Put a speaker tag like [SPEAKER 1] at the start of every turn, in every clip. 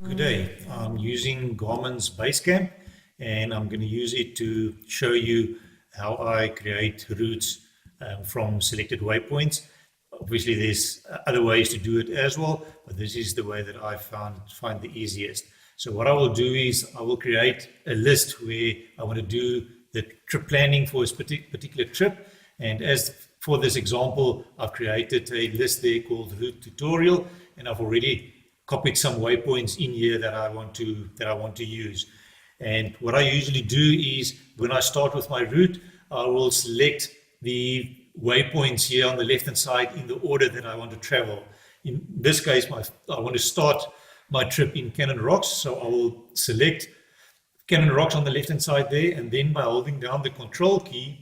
[SPEAKER 1] Good day. I'm using Garmin's BaseCamp, and I'm going to use it to show you how I create routes from selected waypoints. Obviously, there's other ways to do it as well, but this is the way that I find the easiest. So what I will do is I will create a list where I want to do the trip planning for this particular trip. And as for this example, I've created a list there called route tutorial, and I've already copied some waypoints in here that I want to use. And what I usually do is when I start with my route, I will select the waypoints here on the left hand side in the order that I want to travel. In this case, I want to start my trip in Cannon Rocks, so I will select Cannon Rocks on the left hand side there, and then by holding down the control key,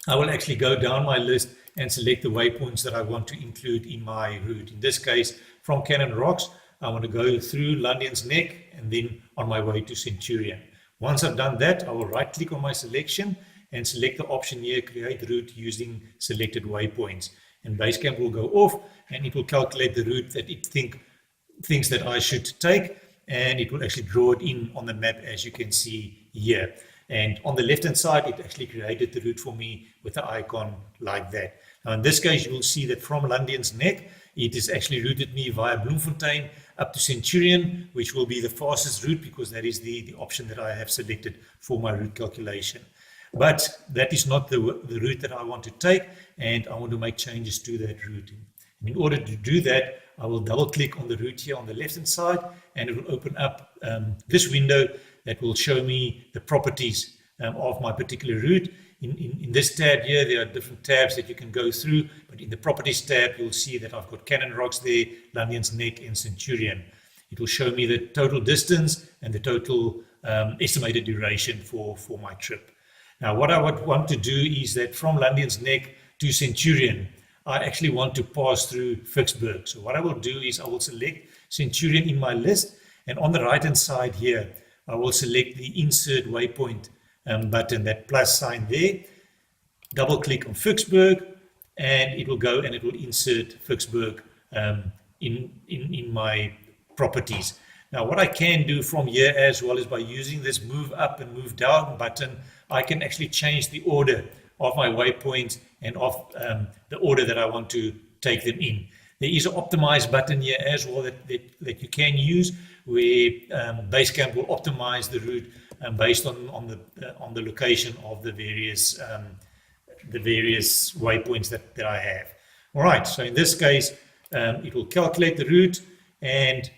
[SPEAKER 1] I will actually go down my list and select the waypoints that I want to include in my route. In this case, from Cannon Rocks, I want to go through Lundian's Neck and then on my way to Centurion. Once I've done that, I will right click on my selection and select the option here, create route using selected waypoints. And BaseCamp will go off and it will calculate the route that it thinks that I should take, and it will actually draw it in on the map as you can see here. And on the left hand side, it actually created the route for me with the icon like that. Now in this case, you will see that from Lundian's Neck, it has actually routed me via Bloemfontein up to Centurion, which will be the fastest route because that is the option that I have selected for my route calculation. But that is not the route that I want to take, and I want to make changes to that route. And in order to do that, I will double click on the route here on the left hand side, and it will open up this window that will show me the properties of my particular route. In this tab here, there are different tabs that you can go through, but in the properties tab, you'll see that I've got Cannon Rocks there, Lundian's Neck, and Centurion. It will show me the total distance and the total estimated duration for my trip. Now, what I would want to do is that from Lundian's Neck to Centurion, I actually want to pass through Vicksburg. So what I will do is I will select Centurion in my list, and on the right-hand side here, I will select the Insert Waypoint button, that plus sign there, double click on Vicksburg, and it will go and it will insert Vicksburg in my properties. Now what I can do from here as well is by using this move up and move down button, I can actually change the order of my waypoints and of the order that I want to take them in. There is an optimize button here as well that you can use, where BaseCamp will optimize the route based on the location of the various waypoints that I have. All right, so in this case, it will calculate the route, and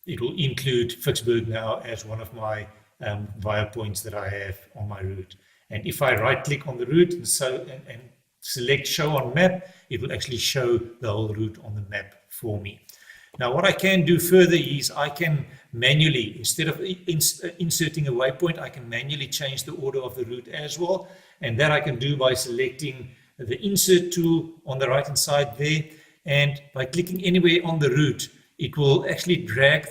[SPEAKER 1] it will include Vicksburg now as one of my via points that I have on my route. And if I right click on the route and select show on map, it will actually show the whole route on the map for me. Now what I can do further is I can manually, instead of inserting a waypoint, I can manually change the order of the route as well. And that I can do by selecting the insert tool on the right hand side there. And by clicking anywhere on the route, it will actually drag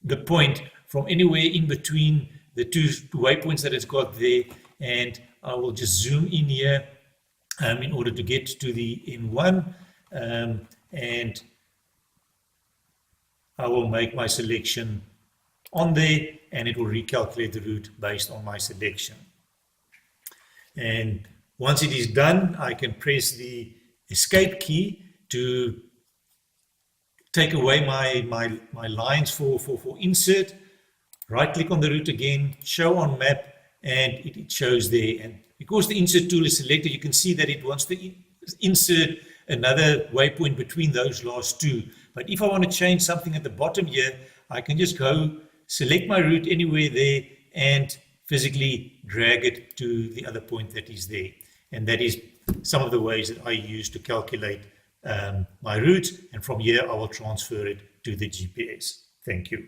[SPEAKER 1] the point from anywhere in between the two waypoints that it's got there. And I will just zoom in here in order to get to the N1, and I will make my selection on there, and it will recalculate the route based on my selection. And once it is done, I can press the escape key to take away my lines for insert. Right click on the route again, show on map, and it shows there. And because the insert tool is selected, you can see that it wants to insert another waypoint between those last two. But if I want to change something at the bottom here, I can just go select my route anywhere there and physically drag it to the other point that is there. And that is some of the ways that I use to calculate my route. And from here, I will transfer it to the GPS. Thank you.